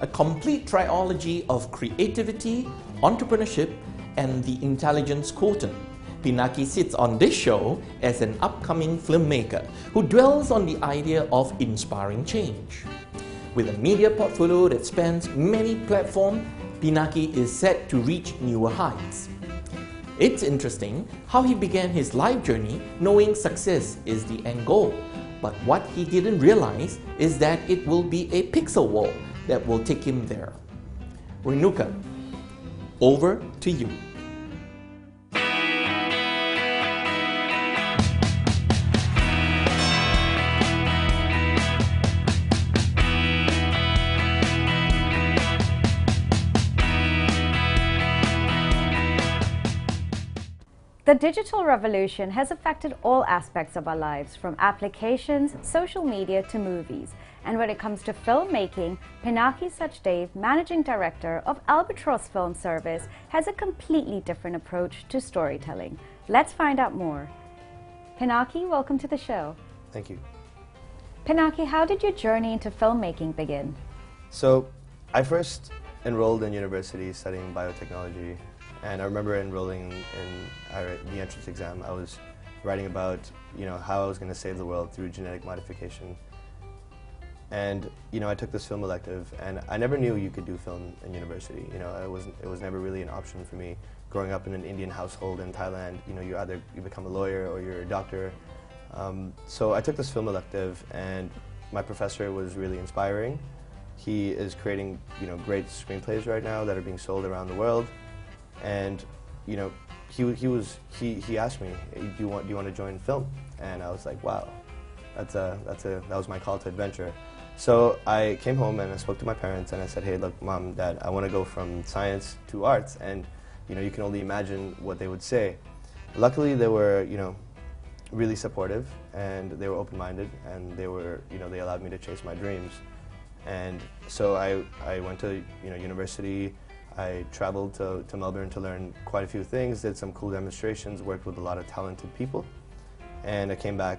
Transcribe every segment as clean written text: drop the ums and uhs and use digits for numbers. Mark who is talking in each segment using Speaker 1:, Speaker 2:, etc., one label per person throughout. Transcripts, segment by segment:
Speaker 1: a complete trilogy of creativity, entrepreneurship, and the intelligence quotient. Pinaki sits on this show as an upcoming filmmaker who dwells on the idea of inspiring change. With a media portfolio that spans many platforms, Pinaki is set to reach newer heights. It's interesting how he began his life journey knowing success is the end goal, but what he didn't realize is that it will be a pixel wall that will take him there. Renuka, over to you.
Speaker 2: The digital revolution has affected all aspects of our lives, from applications, social media to movies. And when it comes to filmmaking, Pinaki Sachdeva, Managing Director of Albatross Film Service, has a completely different approach to storytelling. Let's find out more. Pinaki, welcome to the show.
Speaker 3: Thank you.
Speaker 2: Pinaki, how did your journey into filmmaking begin?
Speaker 3: So, I first enrolled in university studying biotechnology. And I remember enrolling in the entrance exam. I was writing about, how I was going to save the world through genetic modification. And, I took this film elective, and I never knew you could do film in university. It was never really an option for me. Growing up in an Indian household in Thailand, you become a lawyer or you're a doctor. So I took this film elective, and my professor was really inspiring. He is creating, great screenplays right now that are being sold around the world. And he asked me, do you want to join film? And I was like, wow, that was my call to adventure. So I came home and I spoke to my parents and I said, hey, look, Mom, Dad, I want to go from science to arts, and you can only imagine what they would say. Luckily, they were really supportive, and they were open-minded, and they allowed me to chase my dreams. And so I went to university. I traveled to Melbourne to learn quite a few things, did some cool demonstrations, worked with a lot of talented people, and I came back,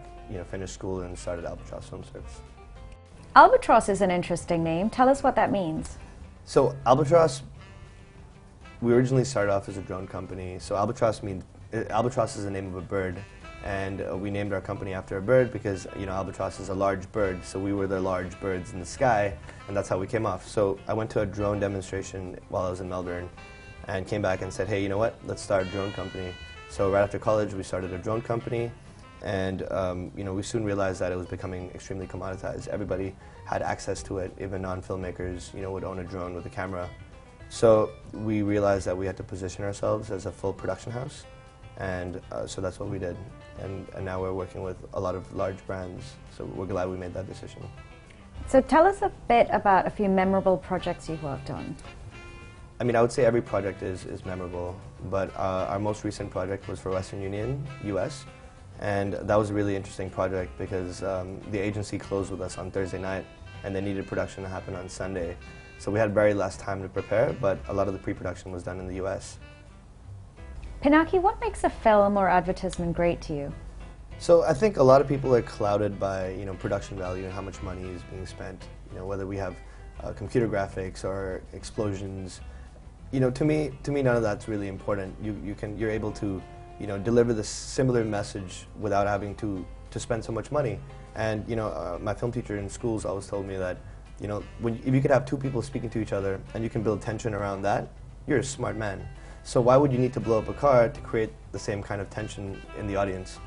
Speaker 3: finished school and started Albatross Film Service.
Speaker 2: Albatross is an interesting name. Tell us what that means.
Speaker 3: So Albatross, we originally started off as a drone company. So Albatross is the name of a bird, and we named our company after a bird because Albatross is a large bird, so we were the large birds in the sky, and that's how we came off. So I went to a drone demonstration while I was in Melbourne and came back and said, hey, you know what, let's start a drone company. So right after college we started a drone company, and we soon realized that it was becoming extremely commoditized. Everybody had access to it, even non-filmmakers would own a drone with a camera. So we realized that we had to position ourselves as a full production house. And so that's what we did, and now we're working with a lot of large brands, so we're glad we made that decision.
Speaker 2: So tell us a bit about a few memorable projects you've worked on.
Speaker 3: I mean, I would say every project is memorable, but our most recent project was for Western Union, US, and that was a really interesting project because the agency closed with us on Thursday night, and they needed production to happen on Sunday. So we had very less time to prepare, but a lot of the pre-production was done in the US.
Speaker 2: Pinaki, what makes a film or advertisement great to you?
Speaker 3: So I think a lot of people are clouded by production value and how much money is being spent. Whether we have computer graphics or explosions. To me none of that's really important. You're able to deliver the similar message without having to spend so much money. And my film teacher in schools always told me that if you could have two people speaking to each other and you can build tension around that, you're a smart man. So why would you need to blow up a car to create the same kind of tension in the audience?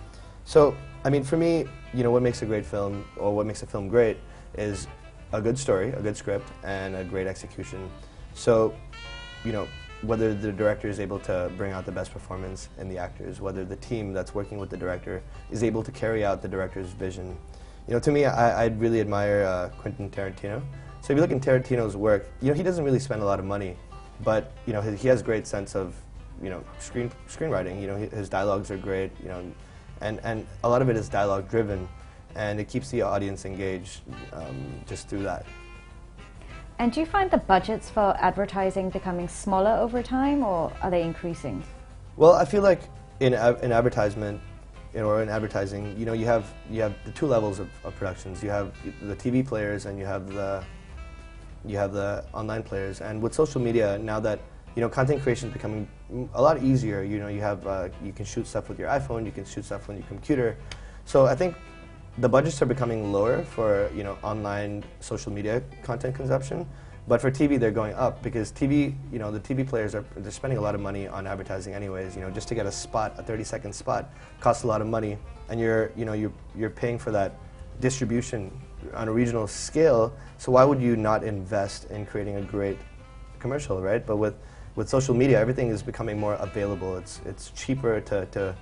Speaker 3: So, I mean, for me, what makes a great film, or what makes a film great, is a good story, a good script, and a great execution. So, whether the director is able to bring out the best performance in the actors, whether the team that's working with the director is able to carry out the director's vision. To me, I really admire Quentin Tarantino. So if you look in Tarantino's work, he doesn't really spend a lot of money. But he has great sense of screenwriting. His dialogues are great. And a lot of it is dialogue driven, and it keeps the audience engaged just through that.
Speaker 2: And do you find the budgets for advertising becoming smaller over time, or are they increasing?
Speaker 3: Well, I feel like in advertisement, or in advertising, you have the two levels of productions. You have the TV players and you have the you have the online players, and with social media now that content creation is becoming a lot easier. You have you can shoot stuff with your iPhone, you can shoot stuff on your computer. So I think the budgets are becoming lower for online social media content consumption, but for TV they're going up because TV, the TV players they're spending a lot of money on advertising anyways. Just to get a spot, a 30-second spot, costs a lot of money, and you're paying for that distribution on a regional scale. So why would you not invest in creating a great commercial, right? But with social media, everything is becoming more available. It's cheaper to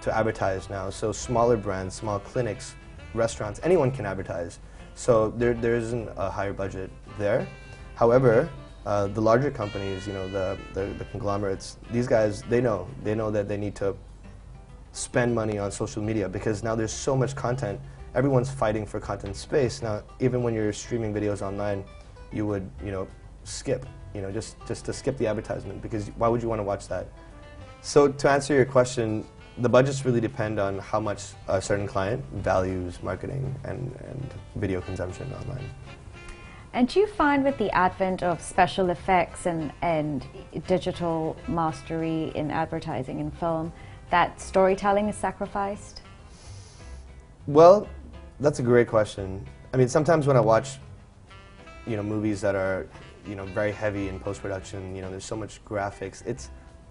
Speaker 3: advertise now. So smaller brands, small clinics, restaurants, anyone can advertise. So there isn't a higher budget there. However, the larger companies, the conglomerates, these guys, they know that they need to spend money on social media because now there's so much content. Everyone's fighting for content space. Now, even when you're streaming videos online, you would, skip, just to skip the advertisement because why would you want to watch that? So to answer your question, the budgets really depend on how much a certain client values marketing and video consumption online.
Speaker 2: And do you find with the advent of special effects and digital mastery in advertising and film that storytelling is sacrificed?
Speaker 3: Well, that's a great question. I mean, sometimes when I watch, movies that are, very heavy in post-production, there's so much graphics.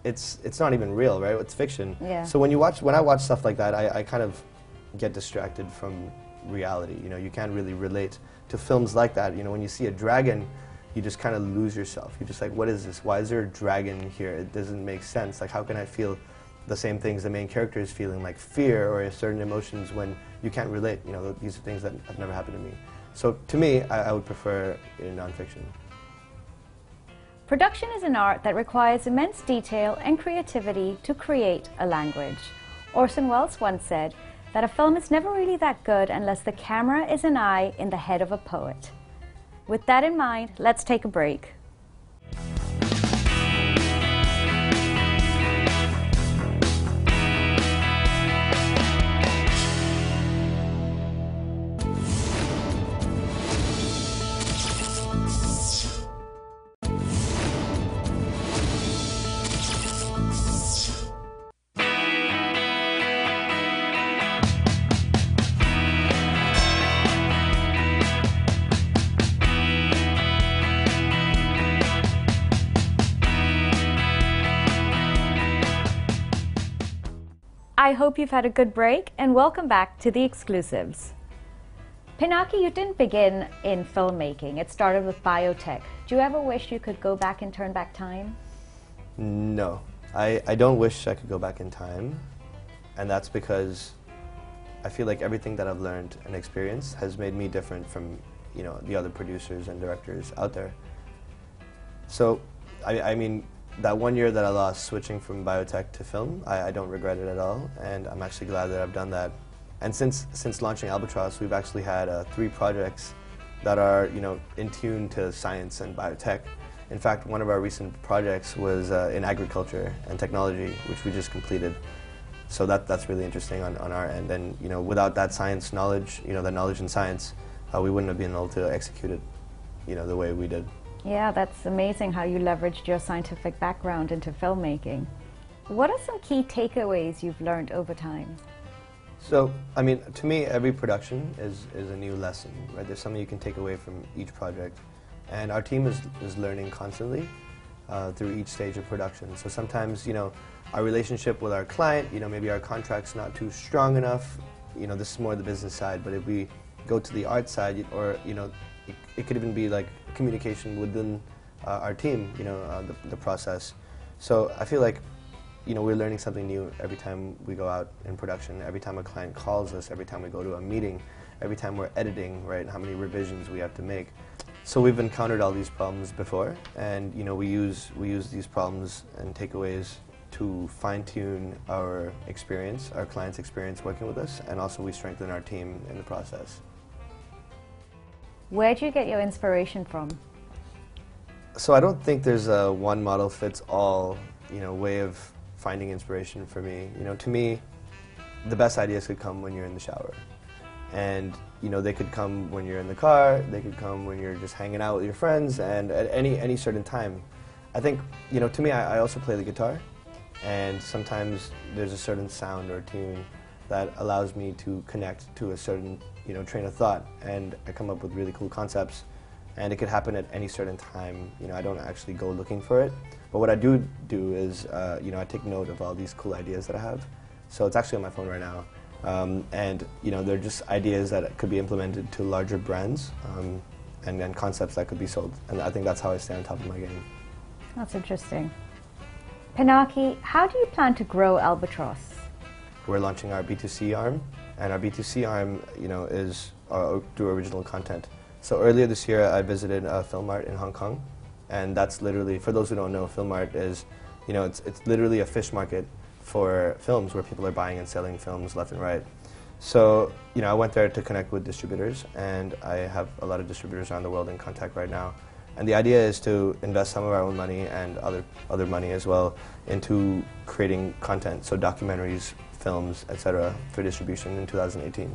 Speaker 3: It's not even real, right? It's fiction.
Speaker 2: Yeah.
Speaker 3: So when I watch stuff like that, I kind of get distracted from reality. You can't really relate to films like that. When you see a dragon, you just kind of lose yourself. You're just like, what is this? Why is there a dragon here? It doesn't make sense. Like, how can I feel the same things the main character is feeling, like fear or certain emotions, when you can't relate? These are things that have never happened to me. So to me, I would prefer nonfiction.
Speaker 2: Production is an art that requires immense detail and creativity to create a language. Orson Welles once said that a film is never really that good unless the camera is an eye in the head of a poet. With that in mind, let's take a break. I hope you've had a good break and welcome back to The Exclusives. Pinaki, you didn't begin in filmmaking. It started with biotech. Do you ever wish you could go back and turn back time?
Speaker 3: No, I don't wish I could go back in time, and that's because I feel like everything that I've learned and experienced has made me different from the other producers and directors out there. So, I mean, that 1 year that I lost switching from biotech to film, I don't regret it at all, and I'm actually glad that I've done that. And since launching Albatross, we've actually had 3 projects that are in tune to science and biotech. In fact, one of our recent projects was in agriculture and technology, which we just completed. So that's really interesting on our end. And without that science knowledge, that knowledge in science, we wouldn't have been able to execute it, the way we did.
Speaker 2: Yeah, that's amazing how you leveraged your scientific background into filmmaking. What are some key takeaways you've learned over time?
Speaker 3: So, I mean, to me, every production is a new lesson, right? There's something you can take away from each project. And our team is learning constantly through each stage of production. So sometimes, our relationship with our client, maybe our contract's not too strong enough. This is more the business side, but if we go to the art side, or, it could even be like communication within our team, the process. So I feel like, we're learning something new every time we go out in production, every time a client calls us, every time we go to a meeting, every time we're editing, right, how many revisions we have to make. So we've encountered all these problems before, and we use these problems and takeaways to fine-tune our experience, our client's experience working with us, and also we strengthen our team in the process.
Speaker 2: Where do you get your inspiration from?
Speaker 3: So I don't think there's a one model fits all, way of finding inspiration for me. To me, the best ideas could come when you're in the shower. and they could come when you're in the car, they could come when you're just hanging out with your friends, and at any certain time. I think, to me, I also play the guitar, and sometimes there's a certain sound or tune that allows me to connect to a certain, train of thought, and I come up with really cool concepts, and it could happen at any certain time. I don't actually go looking for it, but what I do is, I take note of all these cool ideas that I have. So it's actually on my phone right now, and they're just ideas that could be implemented to larger brands, and concepts that could be sold, and I think that's how I stay on top of my game.
Speaker 2: That's interesting. Pinaki, how do you plan to grow Albatross?
Speaker 3: We're launching our B2C arm, and our B2C arm, is through original content. So earlier this year, I visited a film art in Hong Kong, and that's literally, for those who don't know, film art is, it's literally a fish market for films where people are buying and selling films left and right. So, I went there to connect with distributors, and I have a lot of distributors around the world in contact right now. And the idea is to invest some of our own money and other money as well into creating content, so documentaries, films, etc., for distribution in 2018.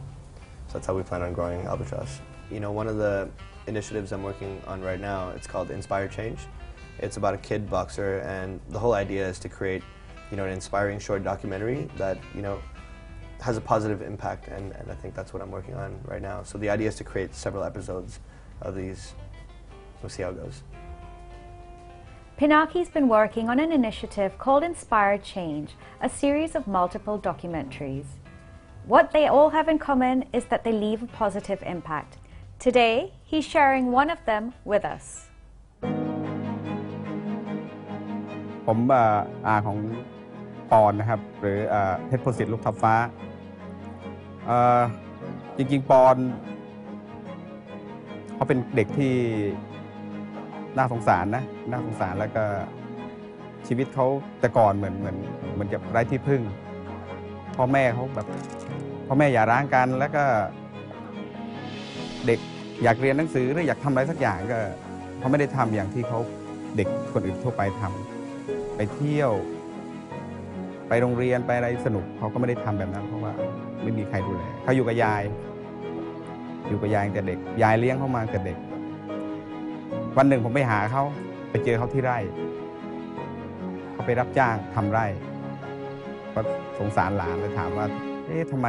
Speaker 3: So that's how we plan on growing Albatross. One of the initiatives I'm working on right now, it's called Inspire Change. It's about a kid boxer, and the whole idea is to create, an inspiring short documentary that, has a positive impact, and I think that's what I'm working on right now. So the idea is to create several episodes of these. We'll see how it goes.
Speaker 2: Pinaki's been working on an initiative called Inspire Change, a series of multiple documentaries. What they all have in common is that they leave a positive impact. Today, he's sharing one of them with us.
Speaker 4: ผมอาของปอนนะครับหรือเพชรโพสิทธิ์ลูกทับฟ้าจริงๆปอนเขาเป็นเด็กที่น่าสงสารนะน่าสงสารแล้วก็ชีวิตเขาแต่ก่อนเหมือนจะไร้ที่พึ่งพ่อแม่เขาแบบพ่อแม่อย่าร้างกันแล้วก็เด็กอยากเรียนหนังสือหรืออยากทำอะไรสักอย่างก็เขาไม่ได้ทำอย่างที่เขาเด็กคนอื่นทั่วไปทำไปเที่ยวไปโรงเรียนไปอะไรสนุกเขาก็ไม่ได้ทำแบบนั้นเพราะว่าไม่มีใครดูแลเขาอยู่กับยายตั้งแต่เด็กยายเลี้ยงเขามาตั้งแต่เด็กวันหนึ่งผมไปหาเขาไปเจอเขาที่ไร่เขาไปรับจ้างทำไร่ก็สงสารหลานเลยถามว่าเอ๊ะทำไม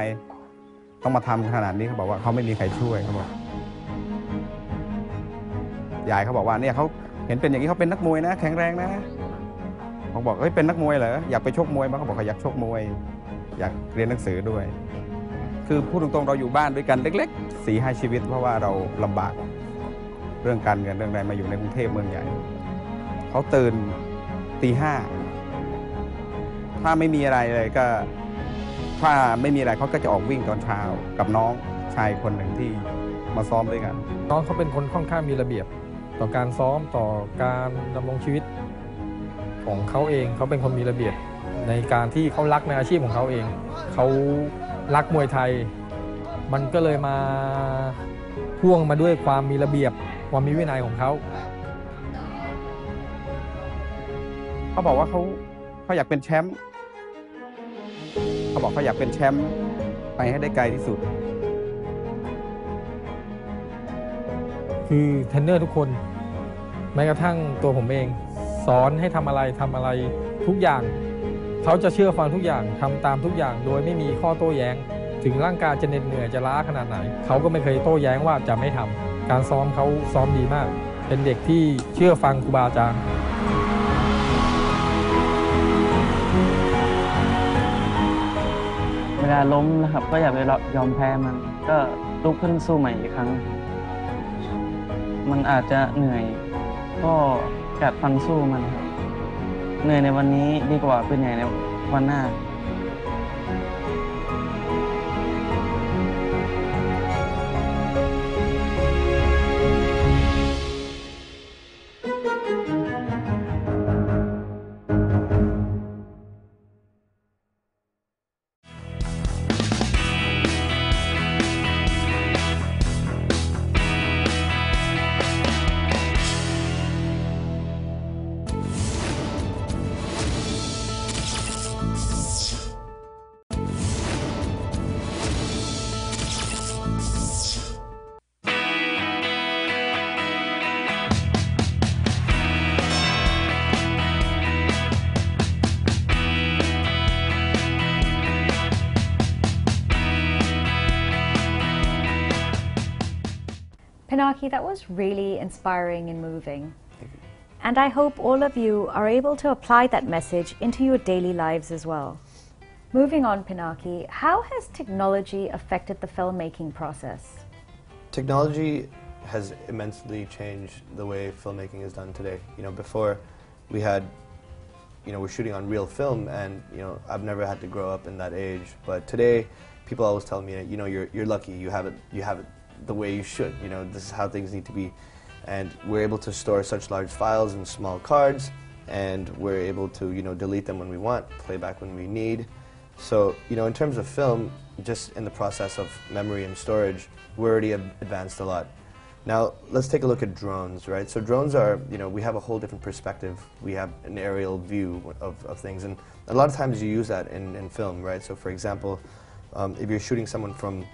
Speaker 4: ต้องมาทำขนาดนี้เขาบอกว่าเขาไม่มีใครช่วยเขาบอกยายเขาบอกว่าเนี่ยเขาเห็นเป็นอย่างนี้เขาเป็นนักมวยนะแข็งแรงนะผมบอกเฮ้ยเป็นนักมวยเหรออยากไปชกมวยมั้ยเขาบอกเขาอยากชกมวยอยากเรียนหนังสือด้วยคือพูดตรงๆเราอยู่บ้านด้วยกันเล็กๆ 4-5 ชีวิตเพราะว่าเราลำบากเรื่องการเงินเรื่องอะไรมาอยู่ในกรุงเทพเมืองใหญ่เขาตื่นตี 5ถ้าไม่มีอะไรเลยก็ถ้าไม่มีอะไรเขาก็จะออกวิ่งตอนเช้ากับน้องชายคนหนึ่งที่มาซ้อมด้วยกัน
Speaker 5: น้องเขาเป็นคนค่อนข้างมีระเบียบต่อการซ้อมต่อการดำรงชีวิตของเขาเองเขาเป็นคนมีระเบียบในการที่เขารักในอาชีพของเขาเองเขารักมวยไทยมันก็เลยมาพ่วงมาด้วยความมีระเบียบความมีวินัยของเขาเขาบอกว่าเขาอยากเป็นแชมป์เขาบอกเขาอยากเป็นแชมป์ไปให้ได้ไกลที่สุดคือเทรนเนอร์ทุกคนแม้กระทั่งตัวผมเองสอนให้ทำอะไรทุกอย่างเขาจะเชื่อฟังทุกอย่างทำตามทุกอย่างโดยไม่มีข้อโต้แย้งถึงร่างกายจะเหน็ดเหนื่อยจะล้าขนาดไหนเขาก็ไม่เคยโต้แย้งว่าจะไม่ทำการซ้อมเขาซ้อมดีมากเป็นเด็กที่เชื่อฟังครูบาอาจารย์
Speaker 6: เวลาล้มนะครับก็อย่าไปยอมแพ้มันก็ลุกขึ้นสู้ใหม่อีกครั้งมันอาจจะเหนื่อยก็กัดฟันสู้มันครับเหนื่อยในวันนี้ดีกว่าเป็นเหนื่อยในวันหน้า
Speaker 7: 「
Speaker 2: Pinaki, that was really inspiring and moving. And I hope all of you are able to apply that message into your daily lives as well. Moving on, Pinaki, how has technology affected the filmmaking process?
Speaker 3: Technology has immensely changed the way filmmaking is done today. Before we had, we're shooting on real film, and I've never had to grow up in that age. But today, people always tell me, you're lucky, you have it the way you should. This is how things need to be. And we're able to store such large files in small cards, and we're able to, delete them when we want, play back when we need. So, in terms of film, just in the process of memory and storage, we're already advanced a lot. Now, let's take a look at drones, right? So drones are, we have a whole different perspective. We have an aerial view of things, and a lot of times you use that in film, right? So for example, if you're shooting someone from,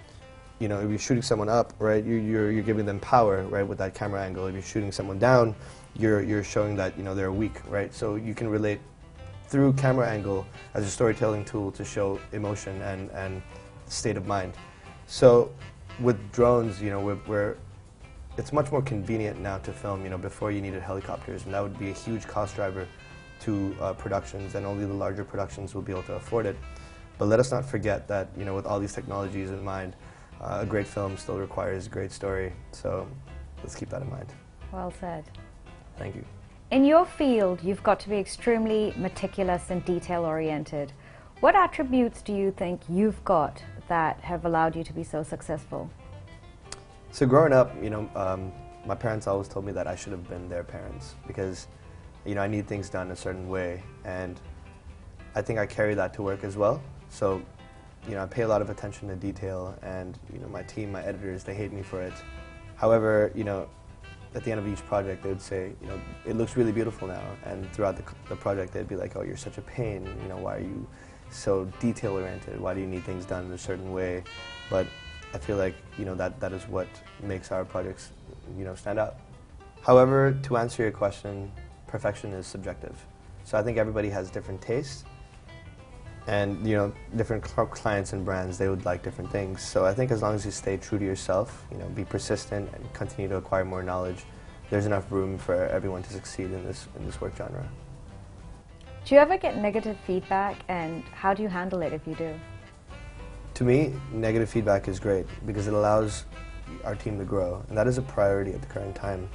Speaker 3: if you're shooting someone up, right, you're giving them power, right, with that camera angle. If you're shooting someone down, you're showing that, they're weak, right? So you can relate through camera angle as a storytelling tool to show emotion and state of mind. So with drones, it's much more convenient now to film. Before you needed helicopters, and that would be a huge cost driver to productions, and only the larger productions will be able to afford it. But let us not forget that, with all these technologies in mind, a great film still requires a great story. So let's keep that in mind.
Speaker 2: Well said.
Speaker 3: Thank you.
Speaker 2: In your field, you've got to be extremely meticulous and detail-oriented. What attributes do you think you've got that have allowed you to be so successful?
Speaker 3: So growing up, my parents always told me that I should have been their parents because, I need things done a certain way, and I think I carry that to work as well. So, I pay a lot of attention to detail, and my team, my editors, they hate me for it. However, at the end of each project, they would say, it looks really beautiful now, and throughout the project, they'd be like, oh, you're such a pain. Why are you so detail-oriented? Why do you need things done in a certain way? But I feel like that is what makes our projects stand out. However, to answer your question, perfection is subjective. So I think everybody has different tastes, and different clients and brands, they would like different things. So I think as long as you stay true to yourself, be persistent and continue to acquire more knowledge, there's enough room for everyone to succeed in this work genre.
Speaker 2: Do you ever get negative feedback, and how do you handle it if you do?
Speaker 3: To me, negative feedback is great because it allows our team to grow, and that is a priority at the current time.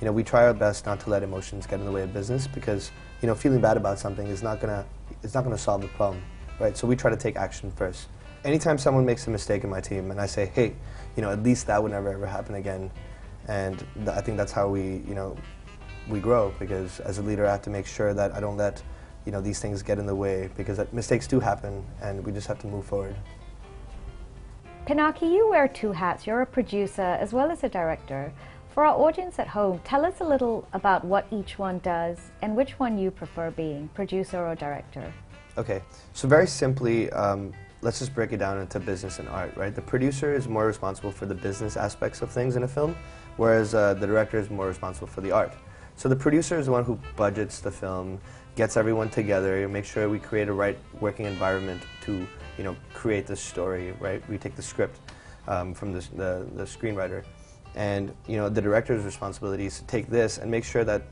Speaker 3: We try our best not to let emotions get in the way of business because, feeling bad about something is not gonna solve the problem, right? So we try to take action first. Anytime someone makes a mistake in my team and I say, hey, at least that would never ever happen again, and I think that's how we grow, because as a leader I have to make sure that I don't let, these things get in the way, because mistakes do happen and we just have to move forward.
Speaker 2: Pinaki, you wear two hats. You're a producer as well as a director. For our audience at home, tell us a little about what each one does and which one you prefer being, producer or director.
Speaker 3: Okay, so very simply, let's just break it down into business and art, right? The producer is more responsible for the business aspects of things in a film, whereas the director is more responsible for the art. So the producer is the one who budgets the film, gets everyone together, makes sure we create a right working environment to create the story, right? We take the script from the screenwriter, and the director's responsibility is to take this and make sure that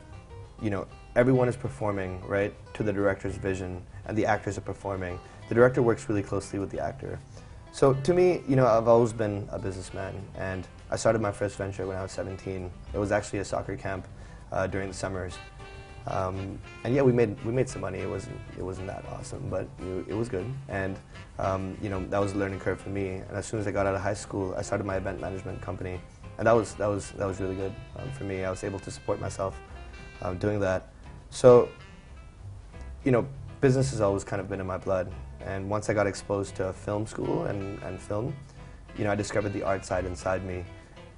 Speaker 3: everyone is performing right to the director's vision, and the actors are performing. The director works really closely with the actor. So to me, I've always been a businessman, and I started my first venture when I was 17. It was actually a soccer camp during the summers. And yeah, we made some money. It wasn't that awesome, but it was good. And that was a learning curve for me. And as soon as I got out of high school, I started my event management company, and that was really good for me. I was able to support myself doing that. So business has always kind of been in my blood. And once I got exposed to film school and film, I discovered the art side inside me,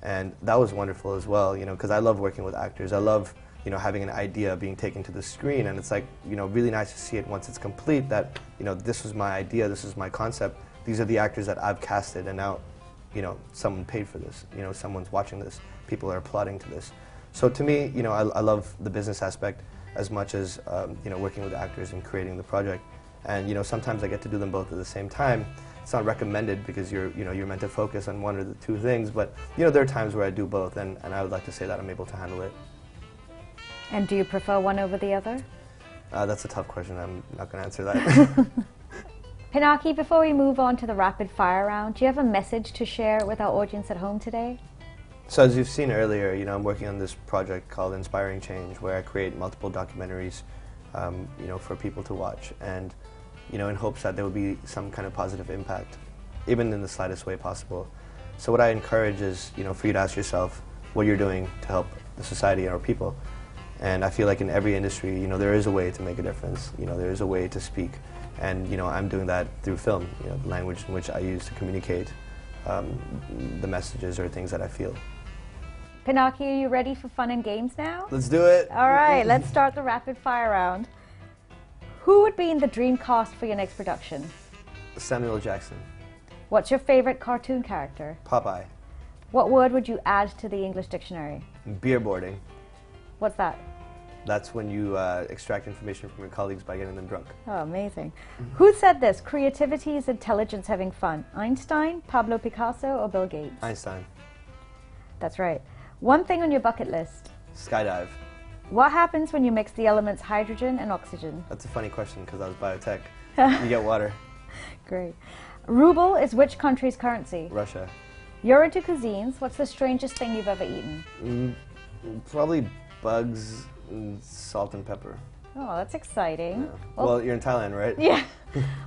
Speaker 3: and that was wonderful as well. Because I love working with actors. I love having an idea being taken to the screen, and it's like, really nice to see it once it's complete, that, this was my idea, this is my concept, these are the actors that I've casted, and now, someone paid for this, someone's watching this, people are applauding to this. So to me, I love the business aspect as much as, working with actors and creating the project. And, sometimes I get to do them both at the same time, it's not recommended because you're meant to focus on one or the two things, but there are times where I do both, and I would like to say that I'm able to handle it.
Speaker 2: And do you prefer one over the other?
Speaker 3: That's a tough question. I'm not going to answer that.
Speaker 2: Pinaki, before we move on to the rapid fire round, do you have a message to share with our audience at home today?
Speaker 3: So as you've seen earlier, I'm working on this project called Inspiring Change, where I create multiple documentaries, for people to watch, and in hopes that there will be some kind of positive impact, even in the slightest way possible. So what I encourage is, for you to ask yourself what you're doing to help the society and our people. And I feel like in every industry, there is a way to make a difference. There is a way to speak. And, I'm doing that through film, the language in which I use to communicate the messages or things that I feel.
Speaker 2: Pinaki, are you ready for fun and games now?
Speaker 3: Let's do it.
Speaker 2: All right, let's start the rapid fire round. Who would be in the dream cast for your next production?
Speaker 3: Samuel Jackson.
Speaker 2: What's your favorite cartoon character?
Speaker 3: Popeye.
Speaker 2: What word would you add to the English dictionary?
Speaker 3: Beerboarding.
Speaker 2: What's that?
Speaker 3: That's when you extract information from your colleagues by getting them drunk.
Speaker 2: Oh, amazing. Who said this? Creativity is intelligence having fun. Einstein, Pablo Picasso, or Bill Gates?
Speaker 3: Einstein.
Speaker 2: That's right. One thing on your bucket list.
Speaker 3: Skydive.
Speaker 2: What happens when you mix the elements hydrogen and oxygen?
Speaker 3: That's a funny question because I was biotech. You get water.
Speaker 2: Great. Ruble is which country's currency?
Speaker 3: Russia.
Speaker 2: You're into cuisines. What's the strangest thing you've ever eaten?
Speaker 3: Probably bugs and salt and pepper.
Speaker 2: Oh, that's exciting.
Speaker 3: Yeah. Well, you're in Thailand, right?
Speaker 2: Yeah.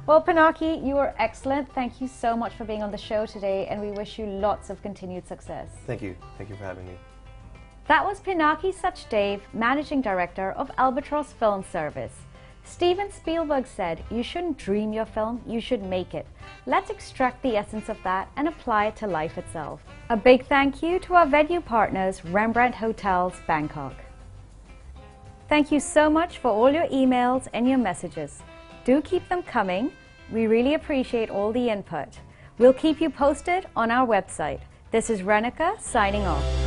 Speaker 2: Well, Pinaki, you were excellent. Thank you so much for being on the show today, and we wish you lots of continued success.
Speaker 3: Thank you. Thank you for having me.
Speaker 2: That was Pinaki Sachdeva, Managing Director of Albatross Film Service. Steven Spielberg said, "You shouldn't dream your film, you should make it." Let's extract the essence of that and apply it to life itself. A big thank you to our venue partners, Rembrandt Hotels, Bangkok. Thank you so much for all your emails and your messages. Do keep them coming. We really appreciate all the input. We'll keep you posted on our website. This is Renika signing off.